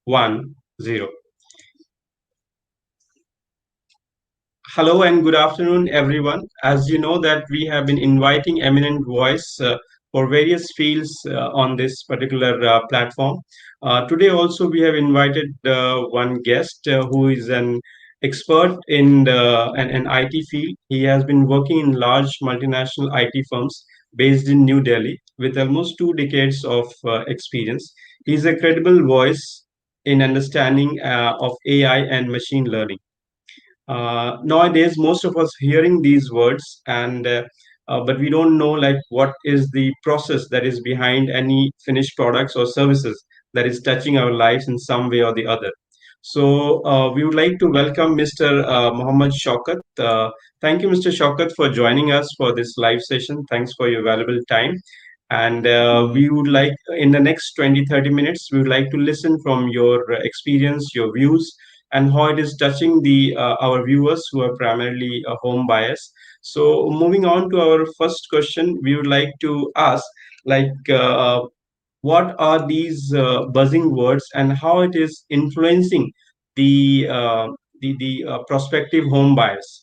One, zero. Hello and good afternoon, everyone. As you know that we have been inviting eminent voice for various fields on this particular platform. Today also we have invited one guest who is an expert in an IT field. He has been working in large multinational IT firms based in New Delhi with almost 2 decades of experience. He is a credible voice in understanding of AI and machine learning. Nowadays most of us hearing these words and but we don't know like what is the process that is behind any finished products or services that is touching our lives in some way or the other. So we would like to welcome Mr. Mohammed Shaukat. Thank you, Mr. Shaukat, for joining us for this live session. Thanks for your valuable time. And we would like, in the next 20-30 minutes, we would like to listen from your experience, your views, and how it is touching the our viewers who are primarily home buyers. So moving on to our first question, we would like to ask, like, what are these buzzing words and how it is influencing the prospective home buyers?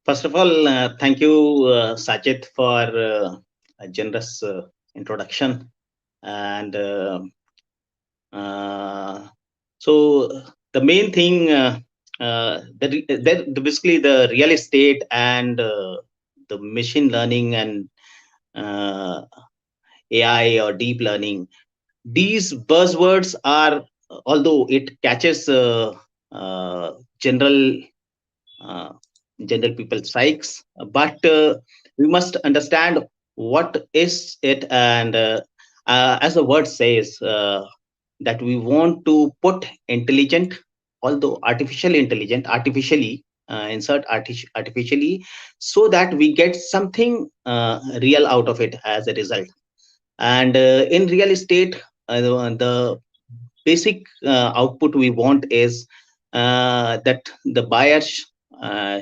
First of all, thank you, Sajid, for a generous introduction. And so the main thing, basically the real estate and the machine learning and uh, AI or deep learning, these buzzwords are, although it catches general uh, general people strikes, but we must understand what is it. And as the word says, that we want to put intelligent, although artificial intelligent, artificially insert artificially, so that we get something real out of it as a result. And in real estate, the basic output we want is that the buyers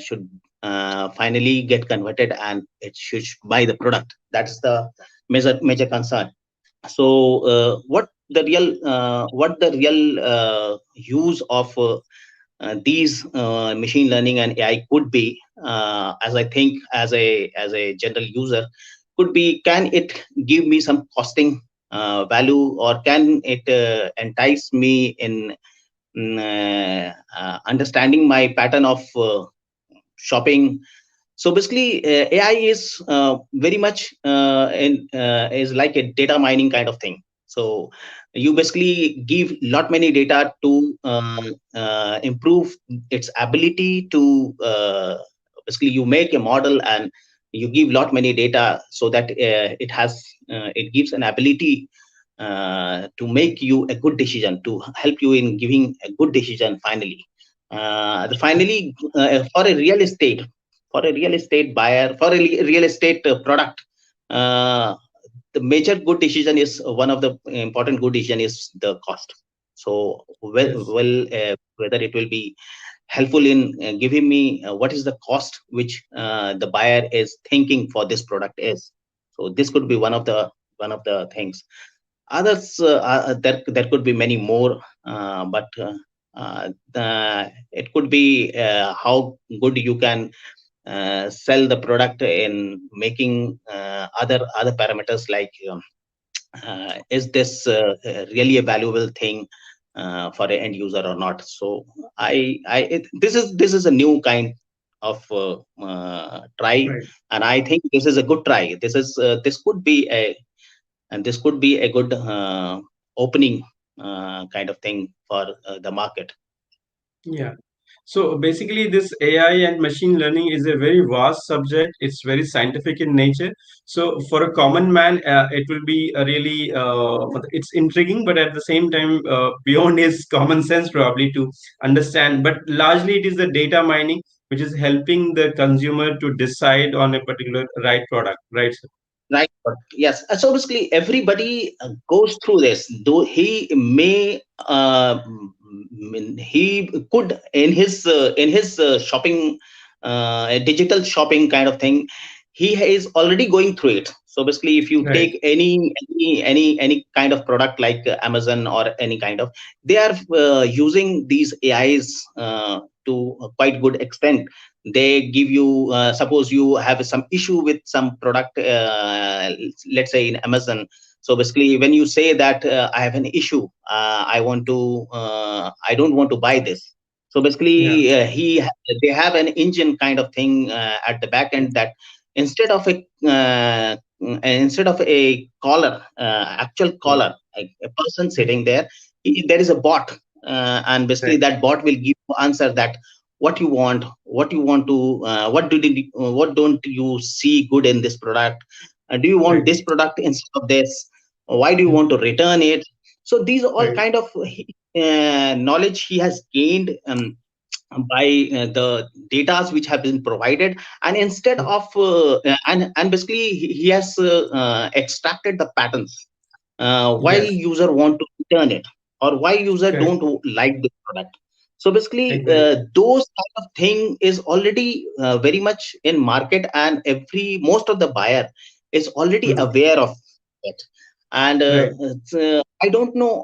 should finally get converted and it should buy the product. That's the major concern. So what the real use of these machine learning and AI could be, as I think, as a general user, could be, can it give me some costing value, or can it entice me in understanding my pattern of shopping. So basically, AI is very much is like a data mining kind of thing. So you basically give lot many data to improve its ability to basically you make a model and you give lot many data, so that it gives an ability to make you a good decision, to help you in giving a good decision finally. Finally, for a real estate buyer, for a real estate product, uh, the major good decision is, one of the important good decision is the cost. So Yes. whether it will be helpful in giving me what is the cost which the buyer is thinking for this product is. So this could be one of the things. Others, there could be many more, but it could be how good you can sell the product in making other parameters, like is this really a valuable thing for an end user or not. So this is a new kind of try, Right. and I think this is a good try. This could be a good opening kind of thing for the market. Yeah. So basically, this AI and machine learning is a very vast subject. It's very scientific in nature. So for a common man, it will be a really it's intriguing, but at the same time, beyond his common sense probably to understand. But largely, it is the data mining which is helping the consumer to decide on a particular right product. Right. Sir? Right. Yes. So basically, everybody goes through this. Though he may, he could in his shopping, digital shopping kind of thing, he is already going through it. So basically, if you Right. take any kind of product like Amazon or any kind of, they are using these AIs to a quite good extent. They give you, suppose you have some issue with some product, let's say in Amazon. So basically, when you say that I have an issue, I don't want to buy this. So Yeah. basically, they have an engine kind of thing at the back end, that instead of a caller, actual Mm. caller, a person Mm. sitting there, there is a bot, and basically Right. that bot will give you answer that what you want to, what don't you see good in this product, do you want Right. this product instead of this, why do you Mm. want to return it. So these are all Right. kind of knowledge he has gained by the data which have been provided, and instead Mm. of and basically he has extracted the patterns, why Yes. user want to return it, or why user Correct. don't like this product. So basically, Agree. those kind of thing is already very much in market, and every most of the buyer is already Mm. aware of it. And Right. I don't know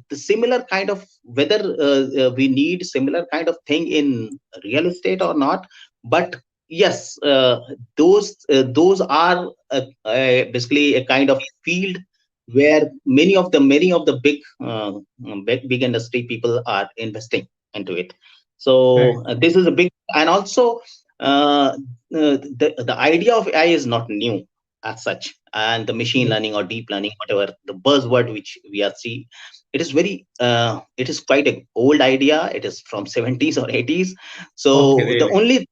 the similar kind of, whether we need similar kind of thing in real estate or not, but yes, those are basically a kind of field where many of the big industry people are investing into it. Right. So this is a big, and also uh, the idea of AI is not new as such, and the machine Mm. learning or deep learning, whatever the buzzword which we are seeing, it is quite an old idea. It is from 70s or 80s. Okay. So the Really.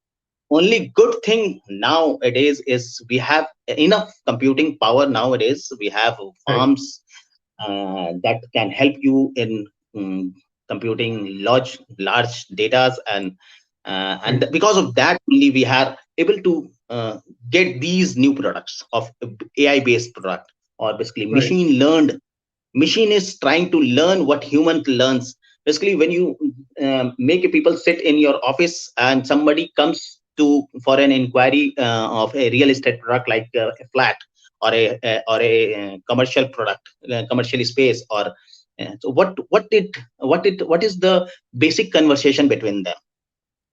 only good thing nowadays is we have enough computing power nowadays. We have Right. farms that can help you in computing large datas, and Right. because of that only we are able to get these new products of AI based product, or basically Right. machine is trying to learn what human learns. Basically, when you make people sit in your office and somebody comes to for an inquiry of a real estate product like a flat, or a commercial product, commercial space, or so what is the basic conversation between them.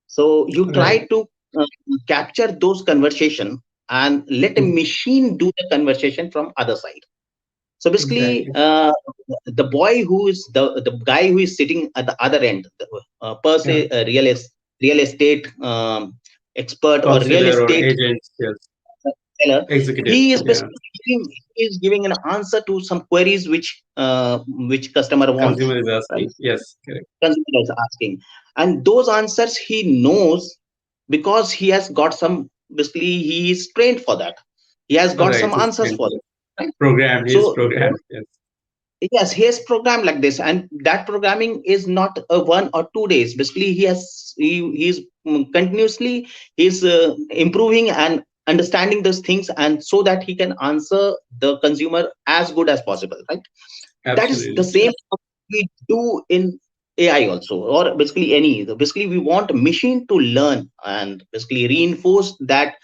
So you Right. try to uh, capture those conversation and let a Mm. machine do the conversation from other side. So basically, Exactly. the boy who is the guy who is sitting at the other end, per Yeah. se, a real estate expert or real Counselor or estate agents. Yes. seller, Executive. he is Yeah. basically giving an answer to some queries which customer wants, Consumer is right? asking. Yes. Correct. Consumer is asking, and those answers he knows because he has got some. Basically, he is trained for that. He has got Right. some It's answers for it, right? programmed. He's So programmed. Yes. yes, he has programmed like this, and that programming is not a 1 or 2 days. Basically, he's continuously he's improving and understanding those things, and so that he can answer the consumer as good as possible, right? That is the Absolutely. same Yes. we do in AI also, or basically any. Basically, we want a machine to learn and basically reinforce that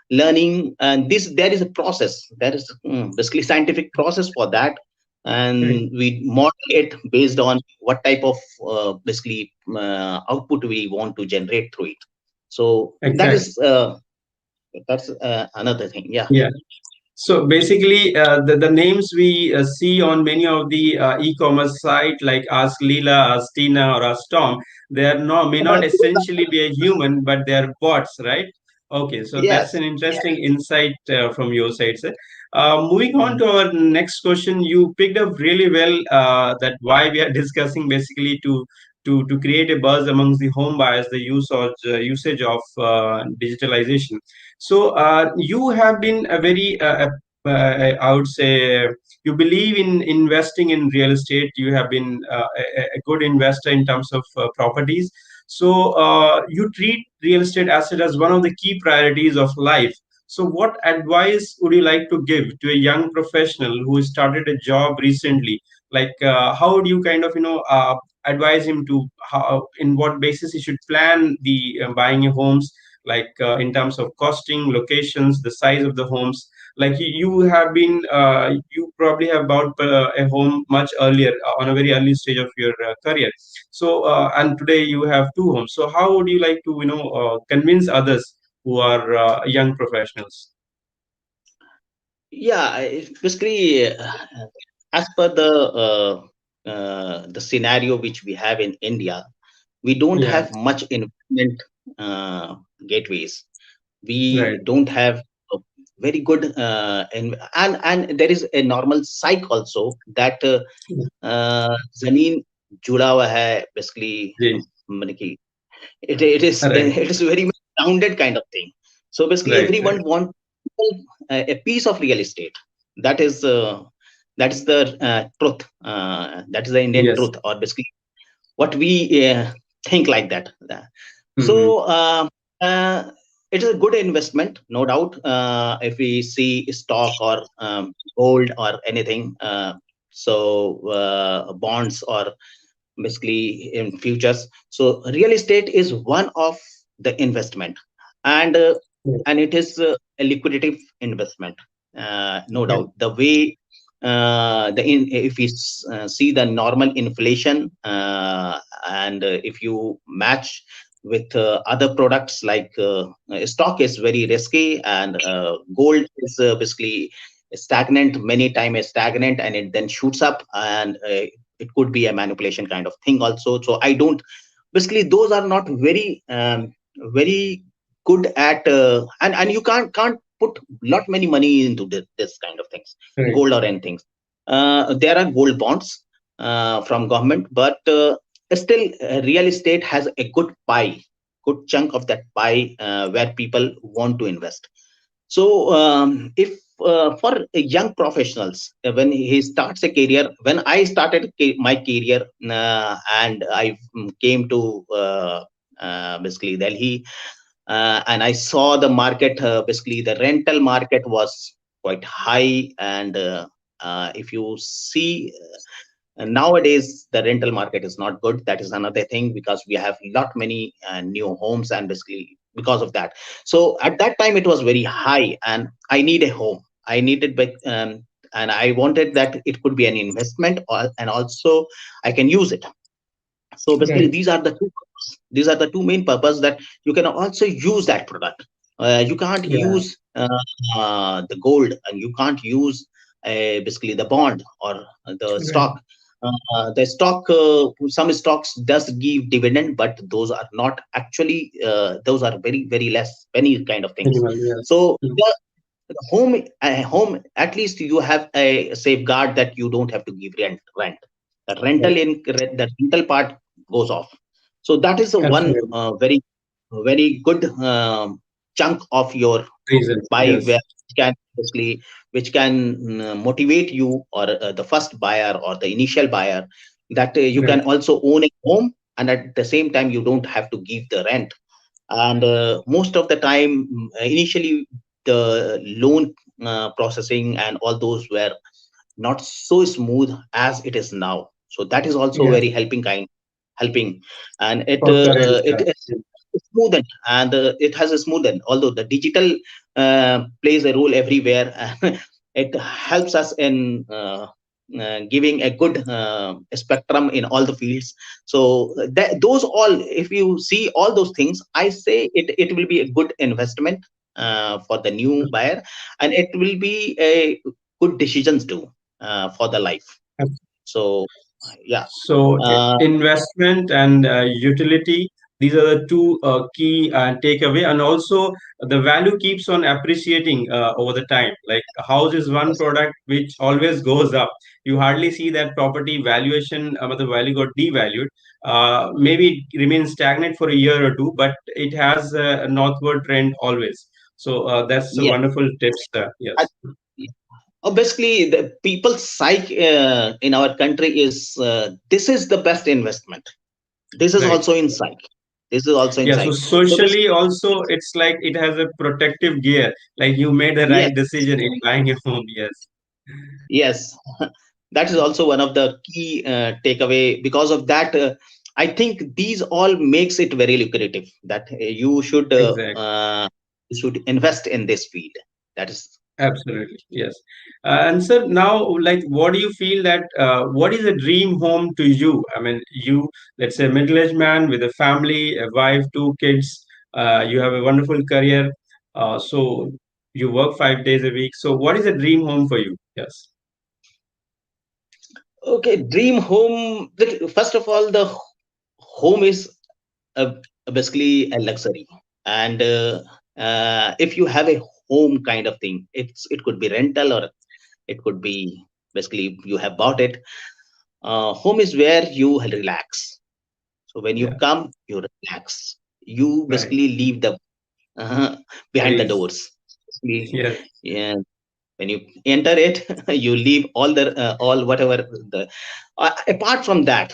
learning. And this there is a process. There is basically scientific process for that, Right. and we model it based on what type of basically output we want to generate through it. So Exactly. that's another thing. Yeah. Yeah. So basically, the names we see on many of the e-commerce site like Ask Leela, Ask Tina, or Ask Tom, they are not may not essentially be a human, but they are bots, right? Okay, so that's Yes. an interesting insight from your side, sir. Moving on Mhm. to our next question, you picked up really well that why we are discussing basically to create a buzz amongst the home buyers, the usage of digitalization. So you have been a very, I would say, you believe in investing in real estate. You have been a good investor in terms of properties. So you treat real estate asset as one of the key priorities of life. So what advice would you like to give to a young professional who started a job recently? Like, how would you kind of, advise him to how, in what basis he should plan the buying a homes, like in terms of costing, locations, the size of the homes. Like you have been, you probably have bought a home much earlier, on a very early stage of your career. So and today you have two homes. So how would you like to, convince others who are young professionals? Yeah, basically, as per the scenario which we have in India, we don't Yeah. have much investment uh, gateways. Right. We don't have a very good and there is a normal psych also that जमीन जुड़ा हुआ है basically Yes. मतलब कि it is Right. it is very much rounded kind of thing. So basically Right. everyone Right. wants a piece of real estate. That is the truth. That is the Indian Yes. truth, or basically what we think like that. So Hmm. uh, it is a good investment, no doubt. If we see stock or gold or anything, bonds or basically in futures. So real estate is one of the investment, and uh, Right. and it is a liquidative investment, no Right. doubt. The way if we see the normal inflation, and if you match with other products like stock is very risky, and gold is basically stagnant, many times stagnant, and it then shoots up, and it could be a manipulation kind of thing also. So I don't, basically those are not very good at and you can't put lot many money into this kind of things, Right. gold or anything. There are gold bonds from government, but still real estate has a good chunk of that pie where people want to invest. So if for young professionals, when he starts a career, when I started my career, and I came to basically Delhi, and I saw the market. Basically, the rental market was quite high, and if you see nowadays the rental market is not good. That is another thing, because we have lot many new homes, and basically because of that. So at that time it was very high, and I need a home. I needed, and I wanted that it could be an investment, and also I can use it. So basically Right. these are the two main purpose, that you can also use that product. You can't Yeah. use the gold, and you can't use basically the bond or the Right. stock. The stock, some stocks does give dividend, but those are not actually, those are very very less, penny kind of things. Minimal. Yes. So Mm. home, at least you have a safeguard that you don't have to give rent. The rental Right. the rental part goes off. So that is a one Absolutely. very good chunk of your Reason. buy, Yes. where which can motivate you, or the first buyer or the initial buyer, that you can Right. also own a home, and at the same time you don't have to give the rent. And most of the time, initially the loan processing and all those were not so smooth as it is now. So that is also Yes. very helping, and it For current. it is smoothened, and it has a smoothened. Although the digital plays a role everywhere, it helps us in giving a good spectrum in all the fields. So those all, if you see all those things, I say it will be a good investment for the new buyer, and it will be a good decisions too for the life. So yeah. So uh, investment and utility, these are the two key takeaway, and also the value keeps on appreciating over the time. Like a house is one product which always goes up. You hardly see that property valuation, the value got devalued. Maybe it remains stagnant for a year or two, but it has a northward trend always. So that's a yeah. wonderful tips. I- Yes. Basically the people psych in our country is, this is the best investment. This is Right. also in psych. This is also in Yeah, so psych. So socially basically, also it's like it has a protective gear. Like you made the yes, right decision in buying a home. Yes, yes. That is also one of the key takeaway. Because of that, I think these all makes it very lucrative, that you should exactly. invest in this field. That is. Absolutely, yes. And sir, now, like, what do you feel that what is a dream home to you? I mean, you, let's say, middle-aged man with a family, a wife, two kids. You have a wonderful career. So you work 5 days a week. So, what is a dream home for you? Yes. Okay, dream home. First of all, the home is uh, basically a luxury, and if you have a home kind of thing, it could be rental, or it could be basically you have bought it. Home is where you relax. So when you Yeah. come, you relax. You Right. basically leave the uh, behind the Very. doors. Basically, Yes. yeah, when you enter it, you leave all whatever the apart from that,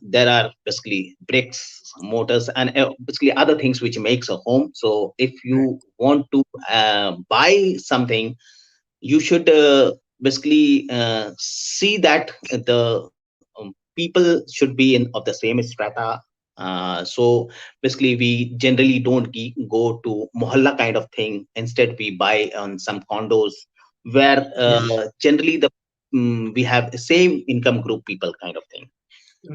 there are basically bricks, mortars, and basically other things which makes a home. So if Right. you want to buy something, you should basically see that the people should be in of the same strata. So basically we generally don't go to mohalla kind of thing. Instead we buy on some condos where generally we have the same income group people kind of thing.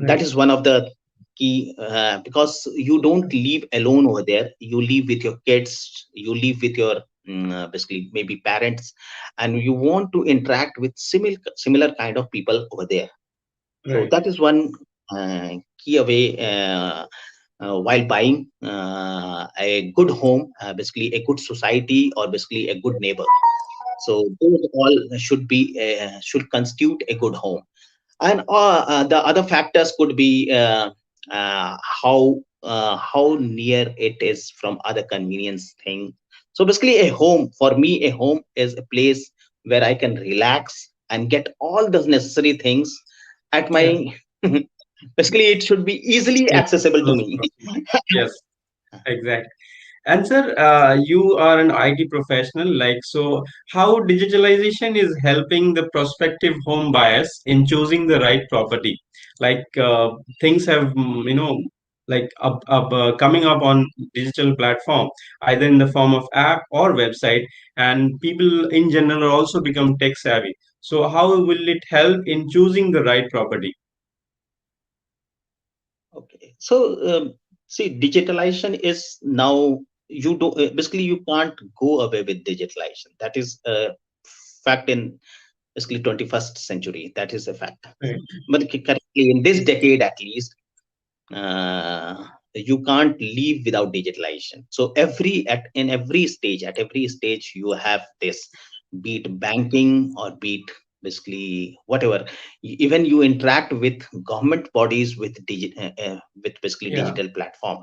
That Right. is one of the key, because you don't live alone over there. You live with your kids, you live with your basically maybe parents, and you want to interact with similar kind of people over there. So Right. that is one key away while buying a good home, basically a good society, or basically a good neighbor. So those all should constitute a good home. And the other factors could be uh, how near it is from other convenience thing. So basically a home, for me, a home is a place where I can relax and get all the necessary things at Yeah. my basically it should be easily Yeah. accessible to Close me. proximity. Yes. Exactly. And sir, you are an IT professional, like, so how digitalization is helping the prospective home buyers in choosing the right property? Like, things have, like coming up on digital platform, either in the form of app or website, and people in general also become tech savvy. So how will it help in choosing the right property? Okay. So, see, digitalization is now, you do basically you can't go away with digitalization. That is a fact in basically 21st century. That is a fact. Right. But currently in this decade at least, you can't live without digitalization. So at every stage you have this, be it banking or be it basically whatever. Even you interact with government bodies with basically Yeah. digital platform.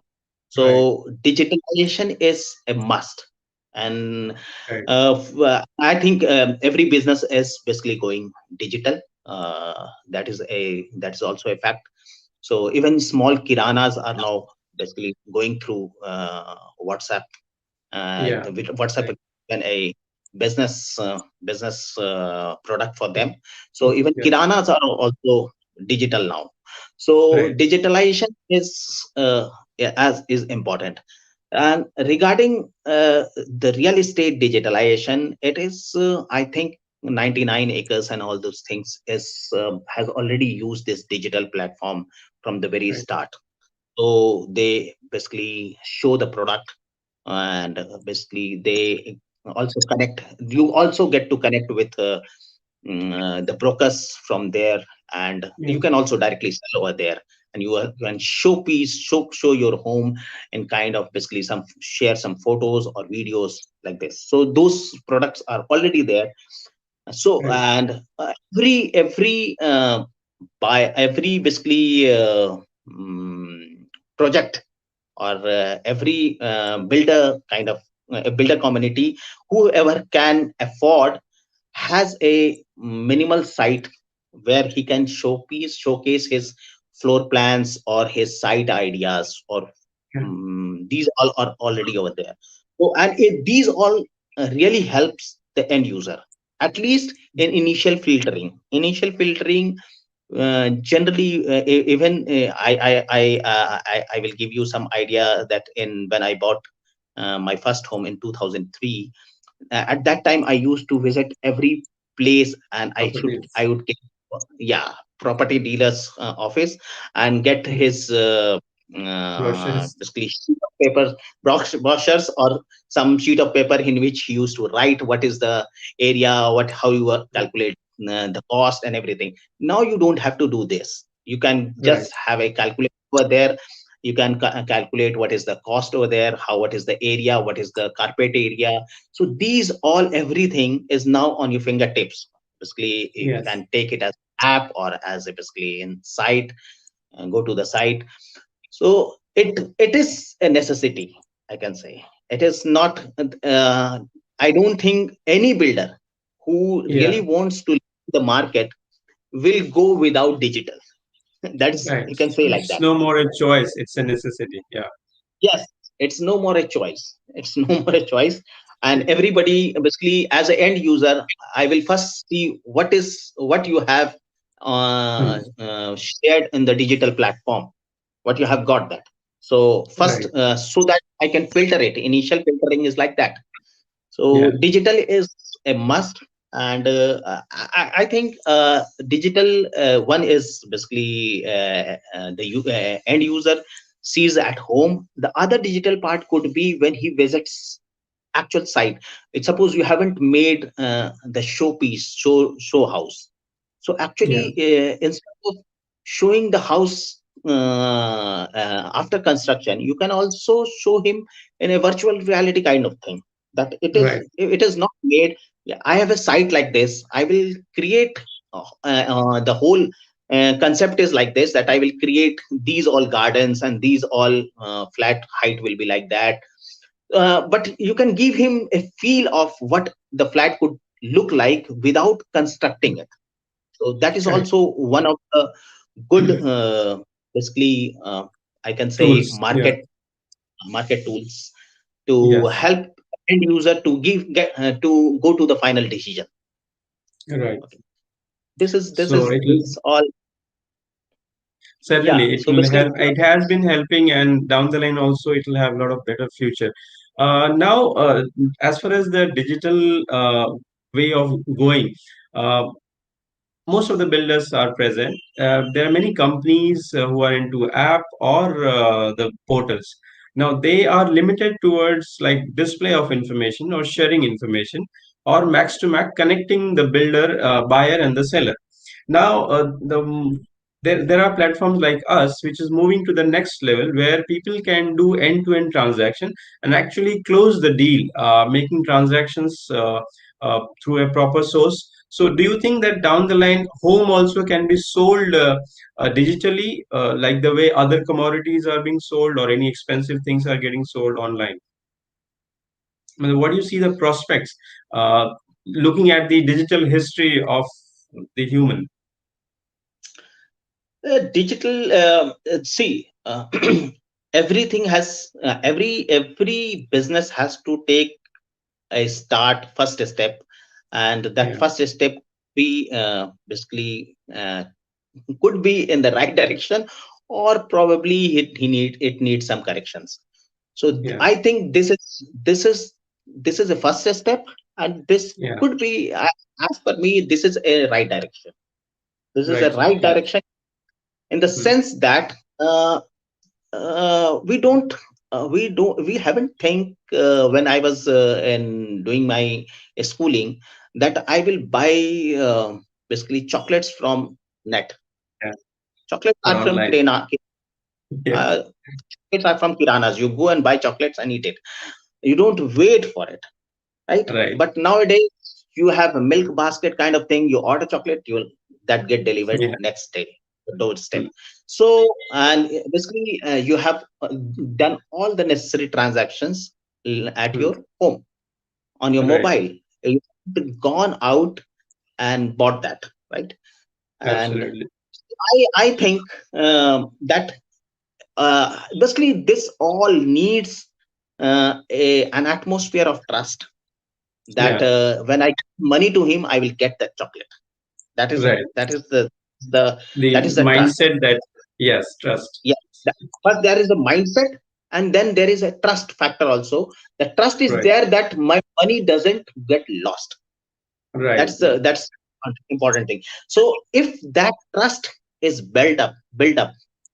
Right. So digitalization is a must. And Right. I think every business is basically going digital. That is also a fact. So even small kiranas are now basically going through WhatsApp. Yeah. With WhatsApp Right. is even a business product for them. So even Yes. kiranas are also digital now. So Right. digitalization yeah, as is important. And regarding the real estate digitalization, it is I think 99 acres and all those things has already used this digital platform from the very Right. start. So they basically show the product, and basically they also connect. You also get to connect with the brokers from there, and you Yeah. can also directly sell over there. And you can show your home, and kind of basically share some photos or videos like this. So those products are already there. So Right. and every by every basically project, or every builder kind of a builder community, whoever can afford, has a minimal site where he can showcase his floor plans or his site ideas, or Yeah. these all are already over there. So and these all really helps the end user, at least in initial filtering. Generally, even I will give you some idea that in when I bought my first home in 2003. At that time, I used to visit every place, and I Properties. would get, yeah, property dealer's office, and get Mm. his Brochures. basically sheet of paper, brochures, or some sheet of paper in which he used to write what is the area, what how you calculate the cost and everything. Now you don't have to do this. You can Right. just have a calculator over there. You can calculate what is the cost over there, how, what is the area, what is the carpet area. So these all, everything is now on your fingertips. Basically, you Yes. can take it as app or as a basically in site, and go to the site. So it is a necessity, I can say. It is not. I don't think any builder who really Yeah. wants to lead the market will go without digital. That is, Right. you can say like It's that. no more a choice. It's a necessity. Yeah. Yes, it's no more a choice. It's no more a choice. And everybody, basically, as an end user, I will first see what you have Mm. shared in the digital platform, what you have got that. So first, Right. so that I can filter it. Initial filtering is like that. Yeah. So digital is a must. And I think digital one is basically end user sees at home. The other digital part could be when he visits actual site. It's suppose you haven't made the showpiece, show house. So Yeah. actually, instead of showing the house after construction, you can also show him in a virtual reality kind of thing, that Right. it is not made. Yeah, I have a site like this. I will create the whole concept is like this, that I will create these all gardens, and these all flat height will be like that. But you can give him a feel of what the flat could look like without constructing it. So that is Correct. also one of the good, basically, I can say Tools. Yeah. market tools to Yes. help end user to to go to the final decision. Right. Okay, So this it'll is all. certainly Yeah. it So will basically, help. It has been helping, and down the line also it will have a lot of better future. Now, as far as the digital way of going, uh, most of the builders are present. There are many companies who are into app or the portals. Now they are limited towards like display of information or sharing information or max to max connecting the builder, buyer, and the seller. Now there are platforms like us which is moving to the next level where people can do end to end transaction and actually close the deal, making transactions through a proper source. So do you think that down the line home also can be sold digitally, like the way other commodities are being sold or any expensive things are getting sold online? I mean, what do you see the prospects, uh, looking at the digital history of the human? digital. See, everything has every business has to take a start first step, and that Yeah. first step be basically could be in the right direction, or probably it needs some corrections. So Yeah. I think this is a first step, and this Yeah. could be, as per me, this is a right direction. This is a Right. right Yeah. direction in the Mm. sense that uh, we don't we haven't think when I was in doing my schooling, that I will buy basically chocolates from net. Yeah. Chocolates Or are from online. kirana. Yeah. uh, Chocolates are from kiranas. You go and buy chocolates and eat it. You don't wait for it, right? Right. But nowadays you have a milk basket kind of thing. You order chocolate, you will that get delivered Yeah. next day, the doorstep. Mm. So, and basically, you have done all the necessary transactions at Mm. your home on your Right. mobile. You have gone out and bought that, right? And Absolutely. I think that basically this all needs an atmosphere of trust, that Yeah. when I give money to him, I will get that chocolate. That is Right. the The that is the trust. mindset that, yes, trust. Yeah. First, there is a mindset. And then there is a trust factor also. The trust is Right. there that my money doesn't get lost. Right. That's important thing. So if that trust is built up,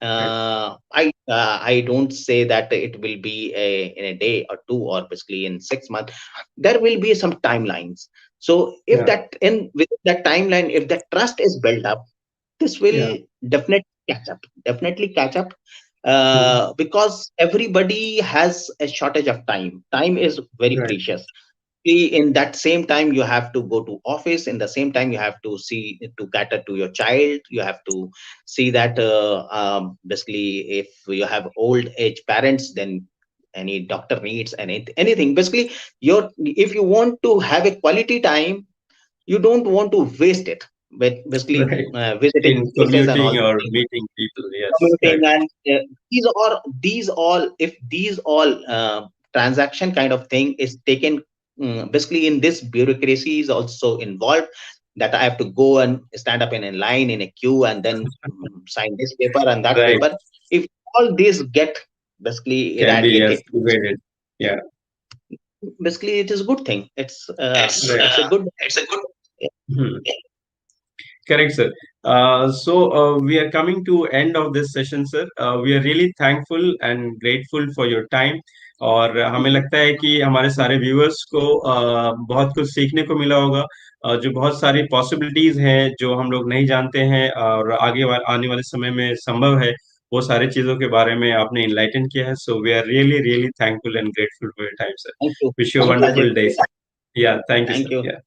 Right. I don't say that it will be in a day or two, or basically in 6 months. There will be some timelines. So if Yeah. that in within that timeline, if that trust is built up, this Yeah. will definitely catch up, Mhm. because everybody has a shortage of time is very Right. precious. In that same time you have to go to office, in the same time you have to see to cater to your child, you have to see that basically if you have old age parents, then any doctor needs anything, basically your if you want to have a quality time, you don't want to waste it with basically Right. visiting In places and all commuting or meeting people. Yes. commuting, Correct. and these all if these all transaction kind of thing is taken, basically in this bureaucracy is also involved, that I have to go and stand up in a line in a queue and then sign this paper and that Right. paper. If all these get basically Can be, yes, eradicated, evaded. Yeah. basically it is a good thing. Right. It's a good. Mhm. Correct, sir. We are coming to end of this session, sir. We are really thankful and grateful for your time. और हमें Mhm. लगता है कि हमारे सारे viewers को बहुत कुछ सीखने को मिला होगा। जो बहुत सारी पॉसिबिलिटीज हैं जो हम लोग नहीं जानते हैं और आने वाले समय में संभव है, वो सारी चीजों के बारे में आपने इनलाइटन किया है। So we are really really thankful and grateful for your time, sir. Thank you. Wish you Thank you, Ajay. Wonderful day, sir. Yeah thank you Thank sir. you. या